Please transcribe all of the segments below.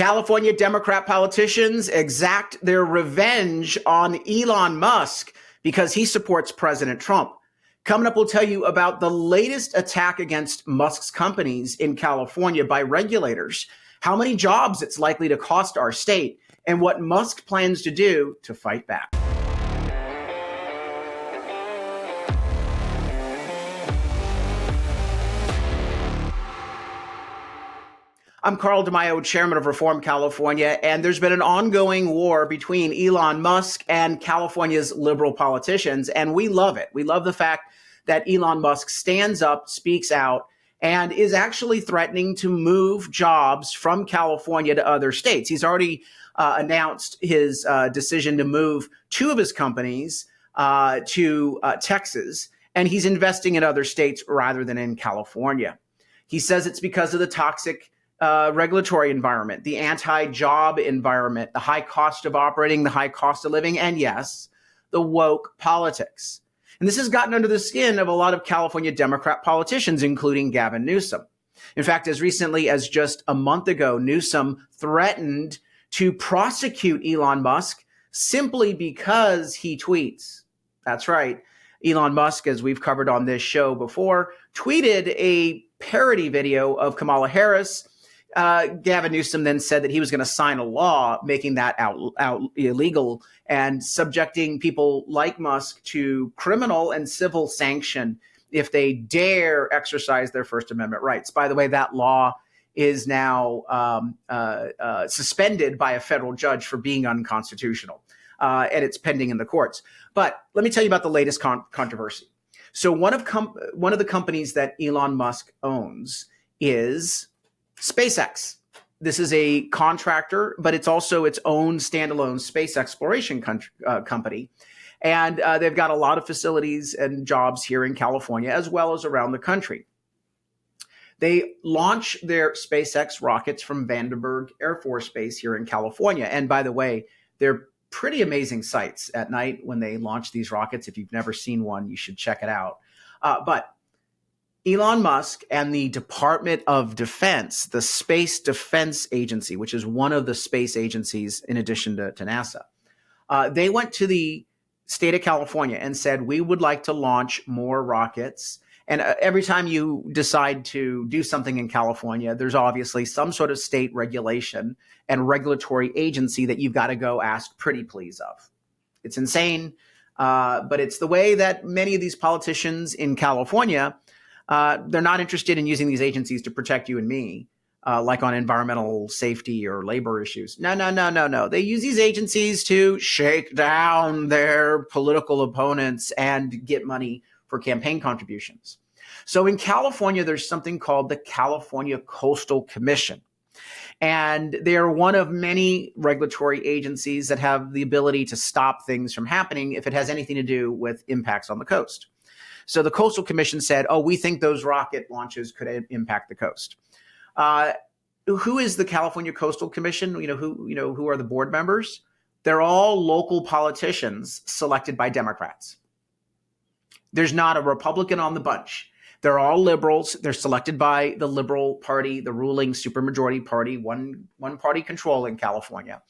California Democrat politicians exact their revenge on Elon Musk because he supports President Trump. Coming up, we'll tell you about the latest attack against Musk's companies in California by regulators, how many jobs it's likely to cost our state, and what Musk plans to do to fight back. I'm Carl DeMaio, chairman of Reform California, and there's been an ongoing war between Elon Musk and California's liberal politicians, and we love it. We love the fact that Elon Musk stands up, speaks out, and is actually threatening to move jobs from California to other states. He's already announced his decision to move two of his companies to Texas, and he's investing in other states rather than in California. He says it's because of the toxic regulatory environment, the anti-job environment, the high cost of operating, the high cost of living, and yes, the woke politics. And this has gotten under the skin of a lot of California Democrat politicians, including Gavin Newsom. In fact, as recently as just a month ago, Newsom threatened to prosecute Elon Musk simply because he tweets. That's right. Elon Musk, as we've covered on this show before, tweeted a parody video of Kamala Harris. Gavin Newsom then said that he was going to sign a law making that out illegal and subjecting people like Musk to criminal and civil sanction if they dare exercise their First Amendment rights. By the way, that law is now suspended by a federal judge for being unconstitutional, and it's pending in the courts. But let me tell you about the latest controversy. So one of the companies that Elon Musk owns is SpaceX. This is a contractor, but it's also its own standalone space exploration company. And they've got a lot of facilities and jobs here in California, as well as around the country. They launch their SpaceX rockets from Vandenberg Air Force Base here in California. And by the way, they're pretty amazing sights at night when they launch these rockets. If you've never seen one, you should check it out. But Elon Musk and the Department of Defense, the Space Defense Agency, which is one of the space agencies in addition to NASA, they went to the state of California and said, we would like to launch more rockets. And every time you decide to do something in California, there's obviously some sort of state regulation and regulatory agency that you've got to go ask pretty please of. It's insane, but it's the way that many of these politicians in California, they're not interested in using these agencies to protect you and me, like on environmental safety or labor issues. No. They use these agencies to shake down their political opponents and get money for campaign contributions. So in California, there's something called the California Coastal Commission. And they're one of many regulatory agencies that have the ability to stop things from happening if it has anything to do with impacts on the coast. So the Coastal Commission said, we think those rocket launches could impact the coast. Who is the California Coastal Commission? Who are the board members? They're all local politicians selected by Democrats. There's not a Republican on the bunch. They're all liberals. They're selected by the Liberal Party, the ruling supermajority party, one party control in California.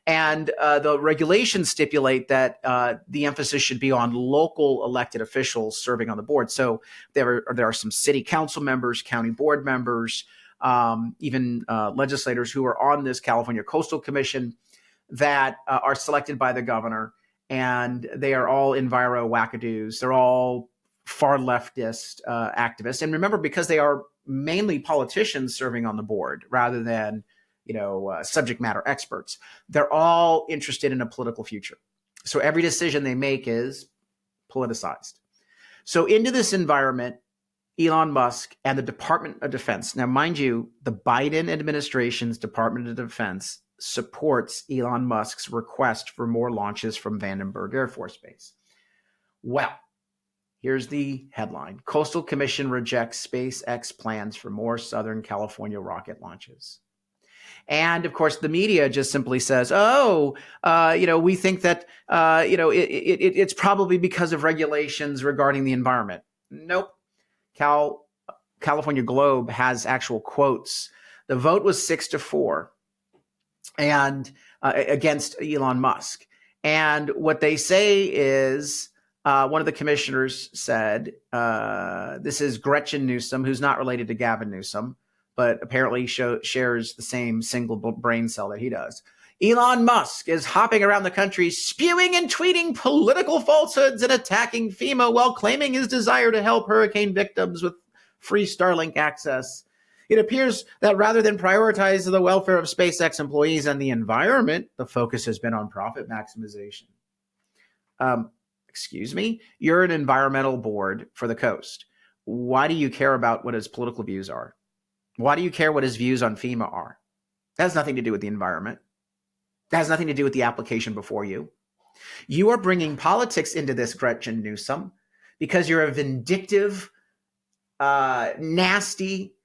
And the regulations stipulate that the emphasis should be on local elected officials serving on the board. So there are some city council members, county board members, even legislators who are on this California Coastal Commission that are selected by the governor. And they are all enviro wackadoos. They're all far leftist activists. And remember, because they are mainly politicians serving on the board rather than subject matter experts, they're all interested in a political future. So every decision they make is politicized. So into this environment, Elon Musk and the Department of Defense. Now, mind you, the Biden administration's Department of Defense supports Elon Musk's request for more launches from Vandenberg Air Force Base. Well, here's the headline. Coastal Commission rejects SpaceX plans for more Southern California rocket launches. And of course, the media just simply says, we think that, it's probably because of regulations regarding the environment. Nope. California Globe has actual quotes. The vote was 6-4. and against Elon Musk. And what they say is, one of the commissioners said, this is Gretchen Newsom, who's not related to Gavin Newsom, but apparently shares the same single brain cell that he does. Elon Musk is hopping around the country, spewing and tweeting political falsehoods and attacking FEMA while claiming his desire to help hurricane victims with free Starlink access. It appears that rather than prioritize the welfare of SpaceX employees and the environment, the focus has been on profit maximization. Excuse me? You're an environmental board for the coast. Why do you care about what his political views are? Why do you care what his views on FEMA are? That has nothing to do with the environment. That has nothing to do with the application before you. You are bringing politics into this, Gretchen Newsom, because you're a vindictive, nasty,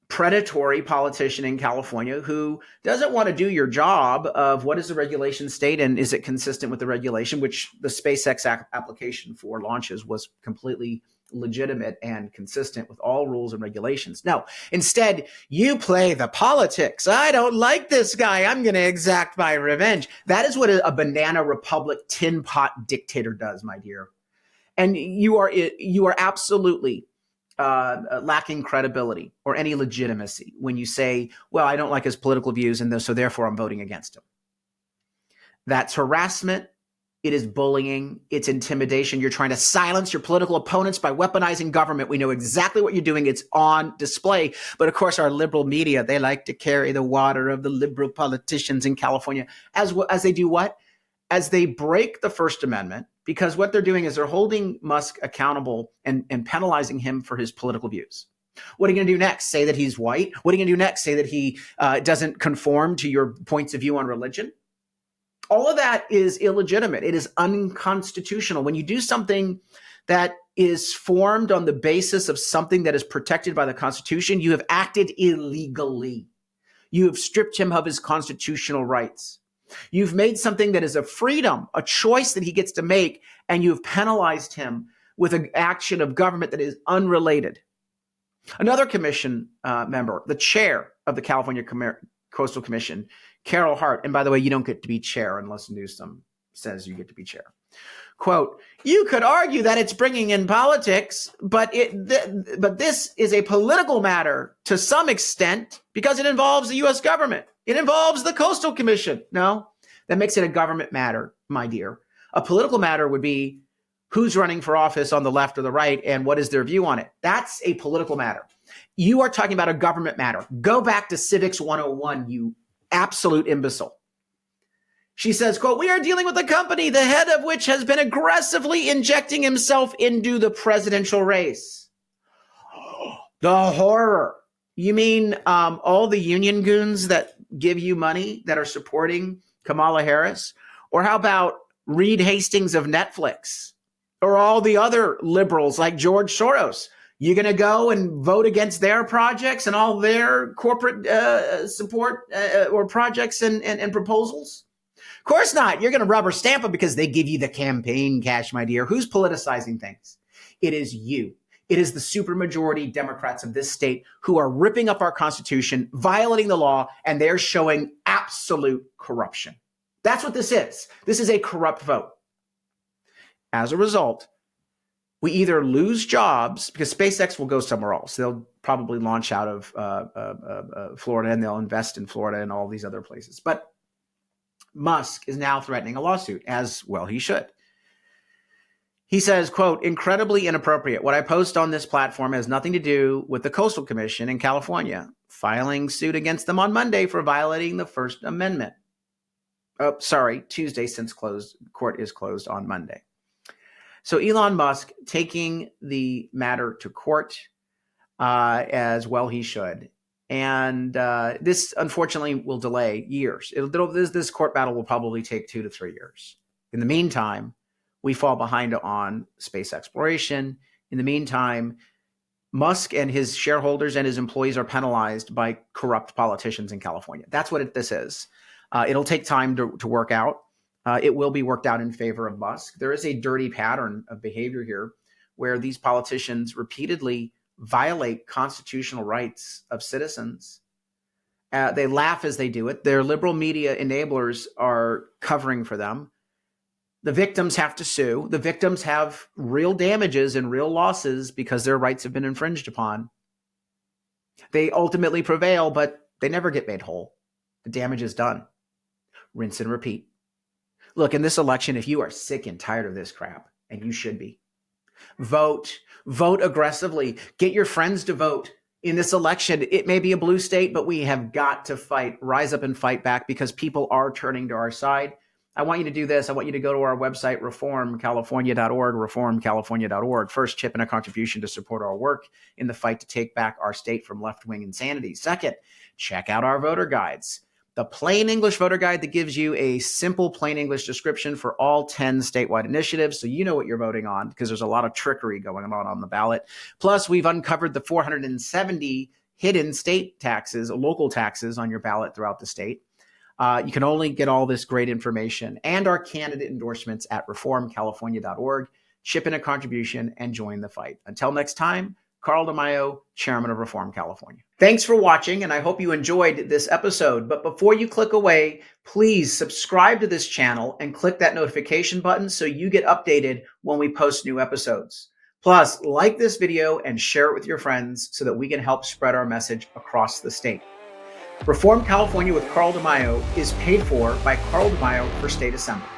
predatory politician in California who doesn't want to do your job of what is the regulation state and is it consistent with the regulation, which the SpaceX application for launches was completely legitimate and consistent with all rules and regulations. No, instead, you play the politics. I don't like this guy. I'm going to exact my revenge. That is what a banana republic tin pot dictator does, my dear. And you are absolutely lacking credibility or any legitimacy when you say, well, I don't like his political views and so therefore I'm voting against him. That's harassment. It is bullying. It's intimidation. You're trying to silence your political opponents by weaponizing government. We know exactly what you're doing. It's on display. But of course, our liberal media, they like to carry the water of the liberal politicians in California as they do what? As they break the First Amendment, because what they're doing is they're holding Musk accountable and penalizing him for his political views. What are you going to do next? Say that he's white? What are you going to do next? Say that he doesn't conform to your points of view on religion? All of that is illegitimate. It is unconstitutional. When you do something that is formed on the basis of something that is protected by the Constitution, you have acted illegally. You have stripped him of his constitutional rights. You've made something that is a freedom, a choice that he gets to make, and you've penalized him with an action of government that is unrelated. Another commission member, the chair of the California Coastal Commission, Carol Hart, and by the way, you don't get to be chair unless Newsom says you get to be chair. Quote, you could argue that it's bringing in politics, but this is a political matter to some extent because it involves the U.S. government. It involves the Coastal Commission. No, that makes it a government matter, my dear. A political matter would be who's running for office on the left or the right and what is their view on it. That's a political matter. You are talking about a government matter. Go back to Civics 101, you absolute imbecile. She says, quote, we are dealing with a company, the head of which has been aggressively injecting himself into the presidential race. The horror. You mean all the union goons that give you money that are supporting Kamala Harris? Or how about Reed Hastings of Netflix? Or all the other liberals like George Soros? You going to go and vote against their projects and all their corporate support or projects and proposals? Of course not. You're going to rubber stamp them because they give you the campaign cash, my dear. Who's politicizing things? It is you. It is the supermajority Democrats of this state who are ripping up our Constitution, violating the law, and they're showing absolute corruption. That's what this is. This is a corrupt vote. As a result, we either lose jobs because SpaceX will go somewhere else. They'll probably launch out of Florida and they'll invest in Florida and all these other places. But Musk is now threatening a lawsuit, as well he should. He says, quote, incredibly inappropriate. What I post on this platform has nothing to do with the Coastal Commission in California filing suit against them on Monday for violating the First Amendment. Oh, sorry, Tuesday, since court is closed on Monday. So Elon Musk taking the matter to court, as well he should. And this, unfortunately, will delay years. This court battle will probably take 2 to 3 years. In the meantime, we fall behind on space exploration. In the meantime, Musk and his shareholders and his employees are penalized by corrupt politicians in California. That's what this is. It'll take time to work out. It will be worked out in favor of Musk. There is a dirty pattern of behavior here where these politicians repeatedly violate constitutional rights of citizens They laugh as they do it. Their liberal media enablers are covering for them. The victims have to sue. The victims have real damages and real losses because their rights have been infringed upon. They ultimately prevail, but they never get made whole. The damage is done. Rinse and repeat. Look, in this election, if you are sick and tired of this crap, and you should be, vote aggressively. Get your friends to vote in this election. It may be a blue state, but we have got to fight, rise up and fight back because people are turning to our side. I want you to do this. I want you to go to our website, reformcalifornia.org, reformcalifornia.org. First, chip in a contribution to support our work in the fight to take back our state from left-wing insanity. Second, check out our voter guides. The plain English voter guide that gives you a simple plain English description for all 10 statewide initiatives so you know what you're voting on because there's a lot of trickery going on the ballot. Plus, we've uncovered the 470 hidden state taxes, local taxes on your ballot throughout the state. You can only get all this great information and our candidate endorsements at reformcalifornia.org. Chip in a contribution and join the fight. Until next time, Carl DeMaio, Chairman of Reform California. Thanks for watching, and I hope you enjoyed this episode. But before you click away, please subscribe to this channel and click that notification button so you get updated when we post new episodes. Plus, like this video and share it with your friends so that we can help spread our message across the state. Reform California with Carl DeMaio is paid for by Carl DeMaio for State Assembly.